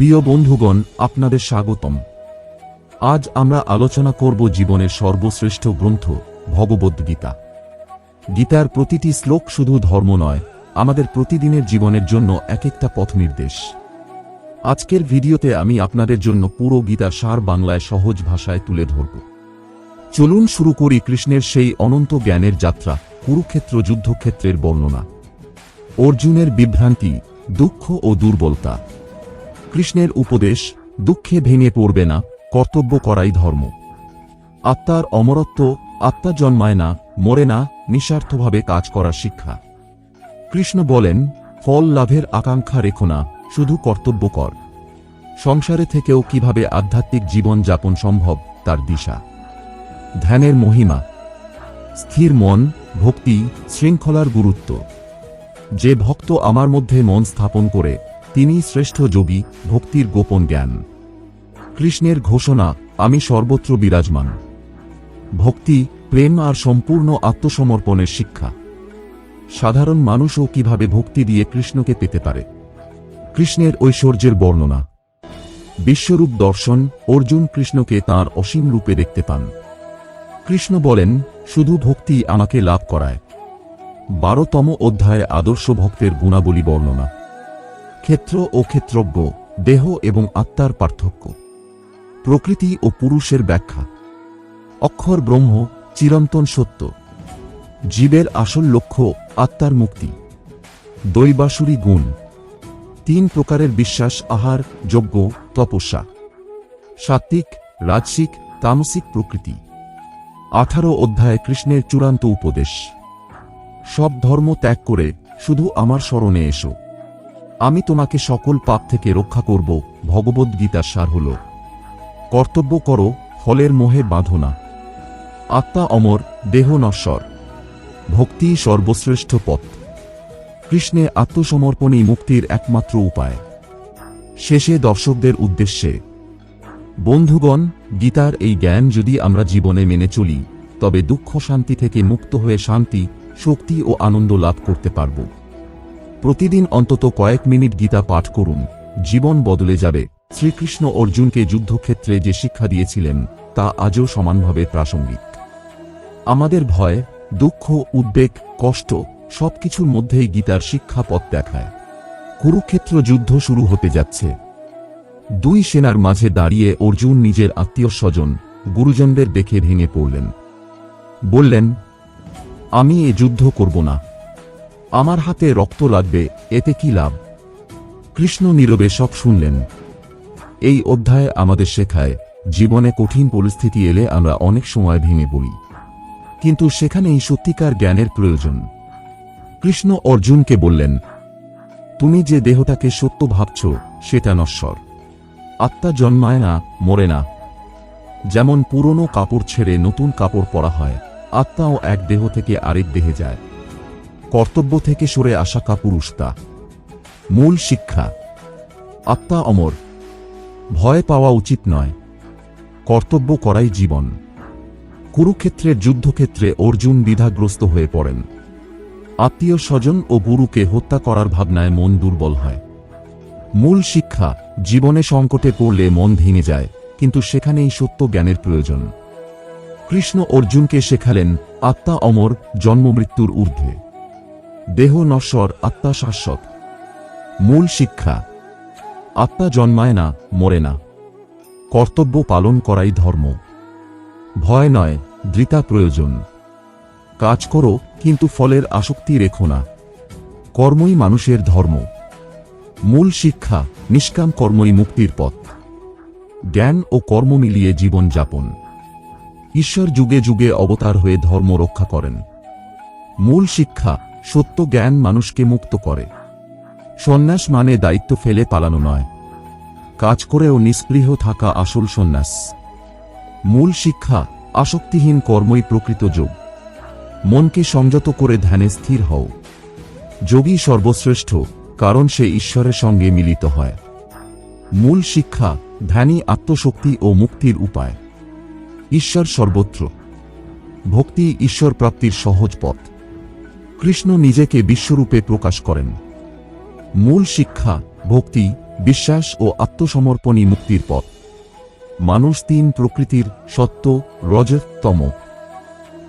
প্রিয় বন্ধুগণ, আপনাদের স্বাগতম। আজ আমরা আলোচনা করব জীবনের সর্বশ্রেষ্ঠ গ্রন্থ ভগবদ্গীতা। গীতার প্রতিটি শ্লোক শুধু ধর্ম নয়, আমাদের প্রতিদিনের জীবনের জন্য এক একটা পথ নির্দেশ। আজকের ভিডিওতে আমি আপনাদের জন্য পুরো গীতার সার বাংলায় সহজ ভাষায় তুলে ধরব। চলুন শুরু করি কৃষ্ণের সেই অনন্ত জ্ঞানের যাত্রা, কুরুক্ষেত্র যুদ্ধক্ষেত্রের বর্ণনা। অর্জুনের বিভ্রান্তি, দুঃখ ও দুর্বলতা। কৃষ্ণের উপদেশ, দুঃখে ভেঙে পড়বে না, কর্তব্য করাই ধর্ম। আত্মার অমরত্ব, আত্মা জন্মায় না, মরে না, নিঃস্বার্থভাবে কাজ করার শিক্ষা। কৃষ্ণ বলেন, ফল লাভের আকাঙ্ক্ষা রেখো না, শুধু কর্তব্য কর। সংসারে থেকেও কিভাবে আধ্যাত্মিক জীবন যাপন সম্ভব তার দিশা। ধ্যানের মহিমা, স্থির মন, ভক্তি, শৃঙ্খলার গুরুত্ব। যে ভক্ত আমার মধ্যে মন স্থাপন করে, তিনি শ্রেষ্ঠ যোগী, ভক্তির গোপন জ্ঞান। কৃষ্ণের ঘোষণা, আমি সর্বত্র বিরাজমান। ভক্তি, প্রেম আর সম্পূর্ণ আত্মসমর্পণের শিক্ষা। সাধারণ মানুষও কিভাবে ভক্তি দিয়ে কৃষ্ণকে পেতে পারে। কৃষ্ণের ঐশ্বর্যের বর্ণনা। বিশ্বরূপ দর্শন, অর্জুন কৃষ্ণকে তাঁর অসীম রূপে দেখতে পান। কৃষ্ণ বলেন, শুধু ভক্তি আমাকে লাভ করায়। 12তম অধ্যায়ে আদর্শ ভক্তের গুণাবলী বর্ণনা। ক্ষেত্র ও ক্ষেত্রজ্ঞ, দেহ এবং আত্মার পার্থক্য। প্রকৃতি ও পুরুষের ব্যাখ্যা। অক্ষর ব্রহ্ম, চিরন্তন সত্য। জীবের আসল লক্ষ্য, আত্মার মুক্তি। দৈবাসুরী গুণ। 3 প্রকারের বিশ্বাস, আহার, যজ্ঞ, তপস্যা। সাত্ত্বিক, রাজসিক, তামসিক প্রকৃতি। 18 অধ্যায়ে কৃষ্ণের চূড়ান্ত উপদেশ। সব ধর্ম ত্যাগ করে শুধু আমার শরণে এসো, আমি তোমাকে সকল পাপ থেকে রক্ষা করব। ভগবদ্গীতার সার হল, কর্তব্য করো, ফলের মোহে বাঁধো না। আত্মা অমর, দেহ নশ্বর। ভক্তি সর্বশ্রেষ্ঠ পথ। কৃষ্ণে আত্মসমর্পণই মুক্তির একমাত্র উপায়। শেষে দর্শকদের উদ্দেশ্যে, বন্ধুগণ, গীতার এই জ্ঞান যদি আমরা জীবনে মেনে চলি, তবে দুঃখ শান্তি থেকে মুক্ত হয়ে শান্তি, শক্তি ও আনন্দ লাভ করতে পারব। প্রতিদিন অন্তত কয়েক মিনিট গীতা পাঠ করুন, জীবন বদলে যাবে। শ্রীকৃষ্ণ অর্জুনকে যুদ্ধক্ষেত্রে যে শিক্ষা দিয়েছিলেন, তা আজও সমানভাবে প্রাসঙ্গিক। আমাদের ভয়, দুঃখ, উদ্বেগ, কষ্ট সবকিছুর মধ্যেই গীতার শিক্ষা পথ দেখায়। কুরুক্ষেত্র যুদ্ধ শুরু হতে যাচ্ছে। 2 সেনার মাঝে দাঁড়িয়ে অর্জুন নিজের আত্মীয় স্বজন, গুরুজনদের দেখে ভেঙে পড়লেন। বললেন, আমি এ যুদ্ধ করব না। আমার হাতে রক্ত লাগবে, এতে কি লাভ? কৃষ্ণ নীরবে সব শুনলেন। এই অধ্যায় আমাদের শেখায়, জীবনে কঠিন পরিস্থিতি এলে আমরা অনেক সময় ভেঙে পড়ি, কিন্তু সেখানেই সত্যিকার জ্ঞানের প্রয়োজন। কৃষ্ণ অর্জুনকে বললেন, তুমি যে দেহটাকে সত্য ভাবছ, সেটা নশ্বর। আত্মা জন্মায় না, মরে না। যেমন পুরনো কাপড় ছেড়ে নতুন কাপড় পরা হয়, আত্মাও এক দেহ থেকে আরেক দেহে যায়। কর্তব্য থেকে সরে আসা কাপুরুষতা। মূল শিক্ষা, আত্মা অমর, ভয় পাওয়া উচিত নয়, কর্তব্য করাই জীবন। কুরুক্ষেত্রের যুদ্ধক্ষেত্রে অর্জুন দ্বিধাগ্রস্ত হয়ে পড়েন। আত্মীয় স্বজন ও গুরুকে হত্যা করার ভাবনায় মন দুর্বল হয়। মূল শিক্ষা, জীবনে সংকটে পড়লে মন ভেঙে যায়, কিন্তু সেখানেই সত্য জ্ঞানের প্রয়োজন। কৃষ্ণ অর্জুনকে শেখালেন, আত্মা অমর, জন্মমৃত্যুর ঊর্ধ্বে। দেহ নশ্বর, আত্মা শাশ্বত। মূল শিক্ষা, আত্মা জন্মায় না, মরে না। কর্তব্য পালন করাই ধর্ম। ভয় নয়, দৃঢ়তা প্রয়োজন। কাজ করো, কিন্তু ফলের আসক্তি রেখো না। কর্মই মানুষের ধর্ম। মূল শিক্ষা, নিষ্কাম কর্মই মুক্তির পথ। জ্ঞান ও কর্ম মিলিয়ে জীবন যাপন। ঈশ্বর যুগে যুগে অবতার হয়ে ধর্ম রক্ষা করেন। মূল শিক্ষা, সত্য জ্ঞান মানুষকে মুক্ত করে। সন্ন্যাস মানে দায়িত্ব ফেলে পালানো নয়, কাজ করেও নিষ্পৃহ থাকা আসল সন্ন্যাস। মূল শিক্ষা, আসক্তিহীন কর্মই প্রকৃত যোগ। মনকে সংযত করে ধ্যানে স্থির হও। যোগী সর্বশ্রেষ্ঠ, কারণ সে ঈশ্বরের সঙ্গে মিলিত হয়। মূল শিক্ষা, ধ্যানই আত্মশক্তি ও মুক্তির উপায়। ঈশ্বর সর্বত্র। ভক্তি ঈশ্বর প্রাপ্তির সহজ পথ। কৃষ্ণ নিজেকে বিশ্বরূপে প্রকাশ করেন। মূল শিক্ষা, ভক্তি, বিশ্বাস ও আত্মসমর্পণই মুক্তির পথ। মানুষ তিন প্রকৃতির, সত্য, রজঃ, তম।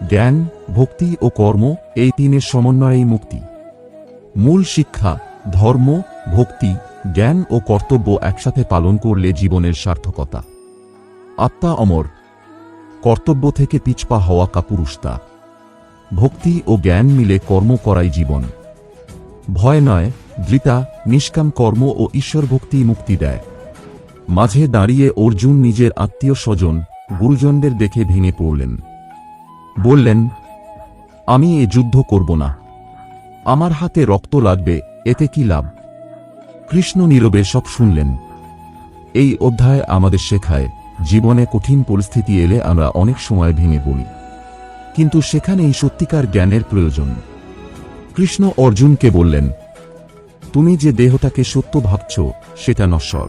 জ্ঞান, ভক্তি ও কর্ম, এই তিনের সমন্বয়েই মুক্তি। মূল শিক্ষা: ধর্ম, ভক্তি, জ্ঞান ও কর্তব্য একসাথে পালন করলে জীবনের সার্থকতা। আত্মা অমর। কর্তব্য থেকে পিছপা হওয়া কাপুরুষতা। ভক্তি ও জ্ঞান মিলে কর্ম করাই জীবন। ভয় নয়, দৃঢ়তা, নিষ্কাম কর্ম ও ঈশ্বর ভক্তি মুক্তি দেয়। মাঝে দাঁড়িয়ে অর্জুন নিজের আত্মীয় স্বজন, গুরুজনদের দেখে ভেঙে পড়লেন। বললেন, আমি এ যুদ্ধ করব না। আমার হাতে রক্ত লাগবে, এতে কি লাভ? কৃষ্ণ নীরবে সব শুনলেন। এই অধ্যায় আমাদের শেখায়, জীবনে কঠিন পরিস্থিতি এলে আমরা অনেক সময় ভেঙে পড়ি, কিন্তু সেখানেই সত্যিকার জ্ঞানের প্রয়োজন। কৃষ্ণ অর্জুনকে বললেন, তুমি যে দেহটাকে সত্য ভাবছ সেটা নশ্বর।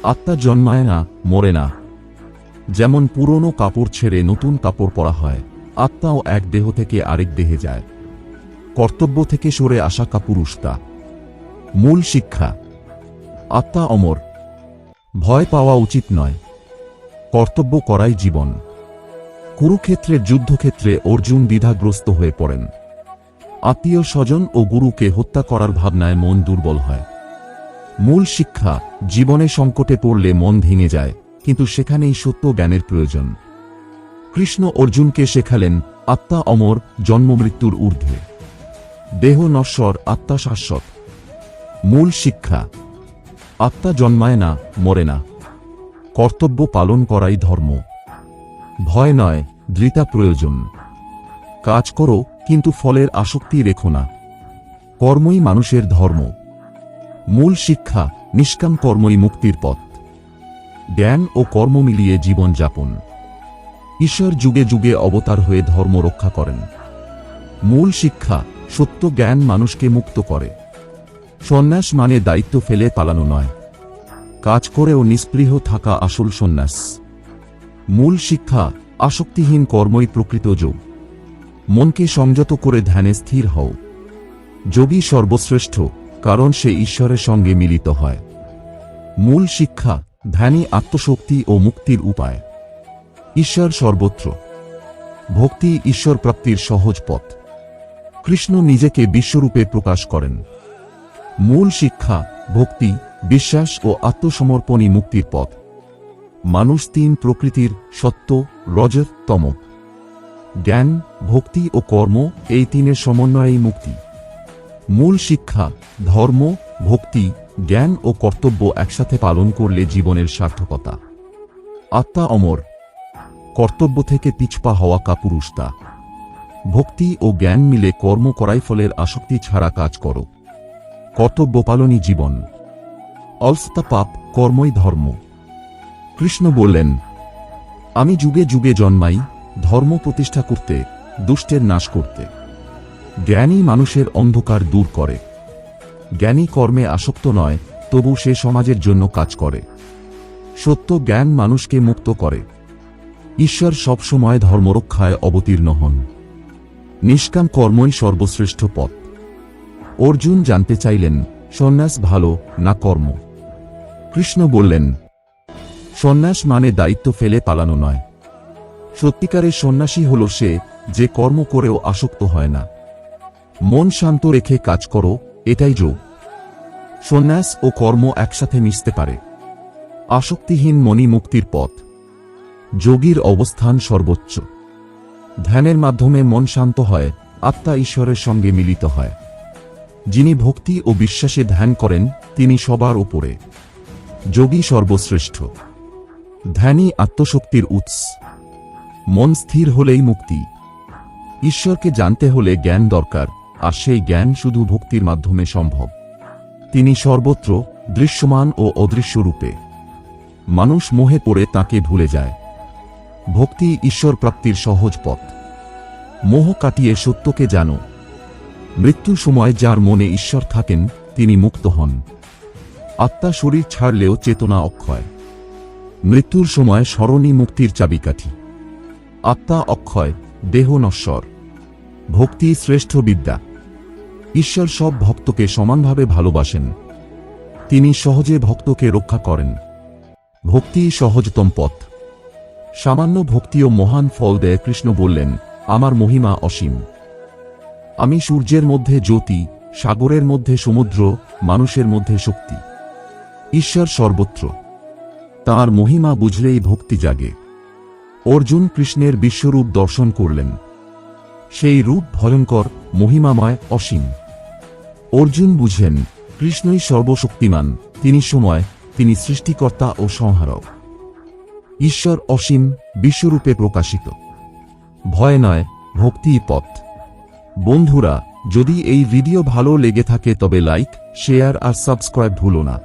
আত্মা জন্মায় না, মরে না। যেমন পুরনো কাপড় ছেড়ে নতুন কাপড় পরা হয়, আত্মাও এক দেহ থেকে আরেক দেহে যায়। কর্তব্য থেকে সরে আসা কাপুরুষতা। মূল শিক্ষা: আত্মা অমর। ভয় পাওয়া উচিত নয়। কর্তব্য করাই জীবন। কুরুক্ষেত্রের যুদ্ধক্ষেত্রে অর্জুন দ্বিধাগ্রস্ত হয়ে পড়েন। আত্মীয় স্বজন ও গুরুকে হত্যা করার ভাবনায় মন দুর্বল হয়। মূল শিক্ষা: জীবনে সংকটে পড়লে মন ভেঙে যায়, কিন্তু সেখানেই সত্য জ্ঞানের প্রয়োজন। কৃষ্ণ অর্জুনকে শেখালেন, আত্মা অমর, জন্ম মৃত্যুর ঊর্ধ্বে। দেহ নশ্বর, আত্মা শাশ্বত। মূল শিক্ষা: আত্মা জন্মায় না, মরে না। কর্তব্য পালন করাই ধর্ম। ভয় নয়, দৃঢ়তা প্রয়োজন। কাজ করো, কিন্তু ফলের আসক্তি রেখো না। কর্মই মানুষের ধর্ম। মূল শিক্ষা: নিষ্কাম কর্মই মুক্তির পথ। জ্ঞান ও কর্ম মিলিয়ে জীবন যাপন। ঈশ্বর যুগে যুগে অবতার হয়ে ধর্ম রক্ষা করেন। মূল শিক্ষা: সত্য জ্ঞান মানুষকে মুক্ত করে। সন্ন্যাস মানে দায়িত্ব ফেলে পালানো নয়, কাজ করেও নিস্পৃহ থাকা আসল সন্ন্যাস। মূল শিক্ষা: আসক্তিহীন কর্মই প্রকৃত যোগ। মনকে সংযত করে ধ্যানে স্থির হও। যোগী সর্বশ্রেষ্ঠ, কারণ সে ঈশ্বরের সঙ্গে মিলিত হয়। মূল শিক্ষা: ধ্যানই আত্মশক্তি ও মুক্তির উপায়। ঈশ্বর সর্বত্র। ভক্তি ঈশ্বর প্রাপ্তির সহজ পথ। কৃষ্ণ নিজেকে বিশ্বরূপে প্রকাশ করেন। মূল শিক্ষা: ভক্তি, বিশ্বাস ও আত্মসমর্পণই মুক্তির পথ। মানুষ তিন প্রকৃতির, সত্য, রজঃ, তম। জ্ঞান, ভক্তি ও কর্ম, এই তিনের সমন্বয়েই মুক্তি। মূল শিক্ষা: ধর্ম, ভক্তি, জ্ঞান ও কর্তব্য একসাথে পালন করলে জীবনের সার্থকতা। আত্মা অমর। কর্তব্য থেকে পিছপা হওয়া কাপুরুষতা। ভক্তি ও জ্ঞান মিলে কর্ম করাই ফলের আসক্তি ছাড়া কাজ করো। কর্তব্য পালনই জীবন। অলসতা পাপ, কর্মই ধর্ম। কৃষ্ণ বললেন, আমি যুগে যুগে জন্মাই, ধর্ম প্রতিষ্ঠা করতে, দুষ্টের নাশ করতে। জ্ঞানী মানুষের অন্ধকার দূর করে। জ্ঞানী কর্মে আসক্ত নয়, তবু সে সমাজের জন্য কাজ করে। সত্য জ্ঞান মানুষকে মুক্ত করে। ঈশ্বর সবসময় ধর্মরক্ষায় অবতীর্ণ হন। নিষ্কাম কর্মই সর্বশ্রেষ্ঠ পথ। অর্জুন জানতে চাইলেন, সন্ন্যাস ভালো না কর্ম? কৃষ্ণ বললেন, সন্ন্যাস মানে দায়িত্ব ফেলে পালানো নয়। সত্যিকারের সন্ন্যাসী হল সে, যে কর্ম করেও আসক্ত হয় না। মন শান্ত রেখে কাজ করো, এটাই যোগ। সন্ন্যাস ও কর্ম একসাথে মিশতে পারে। আসক্তিহীন মনই মুক্তির পথ। যোগীর অবস্থান সর্বোচ্চ। ধ্যানের মাধ্যমে মন শান্ত হয়, আত্মা ঈশ্বরের সঙ্গে মিলিত হয়। যিনি ভক্তি ও বিশ্বাসে ধ্যান করেন, তিনি সবার উপরে। যোগী সর্বশ্রেষ্ঠ। ধ্যানই আত্মশক্তির উৎস। মন স্থির হলেই মুক্তি। ঈশ্বরকে জানতে হলে জ্ঞান দরকার, আর সেই জ্ঞান শুধু ভক্তির মাধ্যমে সম্ভব। তিনি সর্বত্র, দৃশ্যমান ও অদৃশ্য রূপে। মানুষ মোহে পড়ে তাকে ভুলে যায়। ভক্তি ঈশ্বর প্রাপ্তির সহজ পথ। মোহ কাটিয়ে সত্যকে জানো। মৃত্যুর সময় যার মনে ঈশ্বর থাকেন, তিনি মুক্ত হন। আত্মা শরীর ছাড়লেও চেতনা অক্ষয়। মৃত্যুর সময় স্মরণই মুক্তির চাবিকাঠি। আত্মা অক্ষয়, দেহ নশ্বর। ভক্তি শ্রেষ্ঠ বিদ্যা। ঈশ্বর সব ভক্তকে সমানভাবে ভালোবাসেন। তিনি সহজে ভক্তকে রক্ষা করেন। ভক্তিই সহজতম পথ। সামান্য ভক্তিও মহান ফল দেয়। কৃষ্ণ বললেন, আমার মহিমা অসীম। আমি সূর্যের মধ্যে জ্যোতি, সাগরের মধ্যে সমুদ্র, মানুষের মধ্যে শক্তি। ঈশ্বর সর্বত্র। তাঁর মহিমা বুঝলেই ভক্তি জাগে। অর্জুন কৃষ্ণের বিশ্বরূপ দর্শন করলেন। সেই রূপ ভয়ঙ্কর, মহিমাময়, অসীম। অর্জুন বুঝেন কৃষ্ণই সর্বশক্তিমান, তিনি সময়, তিনি সৃষ্টিকর্তা ও সংহারক। ঈশ্বর অসীম, বিশ্বরূপে প্রকাশিত। ভয় নয়, ভক্তিই পথ। বন্ধুরা, যদি এই ভিডিও ভালো লেগে থাকে তবে লাইক, শেয়ার আর সাবস্ক্রাইব ভুলো না।